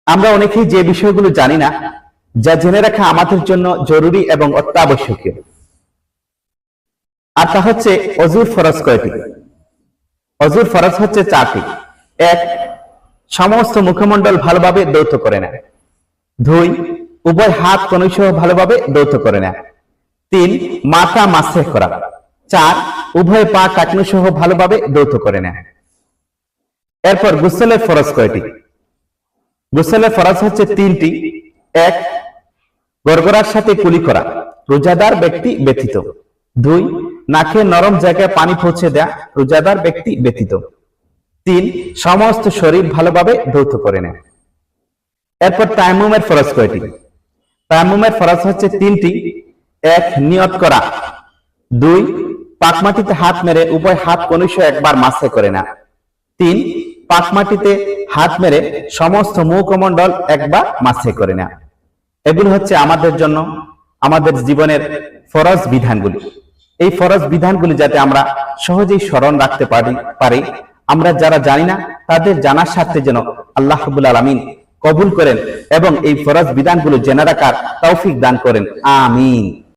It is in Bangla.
আমরা অনেকেই যে বিষয়গুলো জানি না, যা জেনে রাখা আমাদের জন্য জরুরি এবং অত্যাবশ্যকীয়। আর তা হচ্ছে অজুর ফরজ কয়টি। অজুর ফরজ হচ্ছে 4টি। 1, সমস্ত মুখমণ্ডল ভালোভাবে ধৌত করে নেয়। 2, উভয় হাত কনুই সহ ভালোভাবে ধৌত করে নেয়। 3, মাথা মাসেহ করা। 4, উভয় পা টাকনু সহ ভালোভাবে ধৌত করে নেয়। এরপর গোসলের ফরজ কয়টি। গোসলের ফরজ হচ্ছে 3টি। 1, গড়গড়ার সাথে কুলি করা, রোজাদার ব্যক্তি ব্যতীত। 2, নাকে নরম জায়গায় পানি পৌঁছে দেয়া, রোজাদার ব্যক্তি ব্যতীত। 3, সমস্ত শরীর ভালোভাবে ধৌত করে নেয়। এরপর তায়াম্মুমের ফরজ কয়টি। তায়াম্মুমের ফরজ হচ্ছে 3টি। 1, নিয়ত করা। 2, পাক মাটিতে হাত মেরে উভয় হাত কনুই সহ একবার মাসে করে নেয়। 3, পাক মাটিতে হাত মেরে সমস্ত মুখমণ্ডল একবার মাসে করে নেয়। এগুলো হচ্ছে আমাদের জন্য আমাদের জীবনের ফরজ বিধানগুলি। এই ফরজ বিধানগুলি যাতে আমরা সহজেই স্মরণ রাখতে পারি, আমরা যারা জানি না তাদের জানার স্বার্থে যেন আল্লাহ রাব্বুল আলামিন কবুল করেন এবং এই ফরজ বিধানগুলো জেনে রাখার তৌফিক দান করেন। আমিন।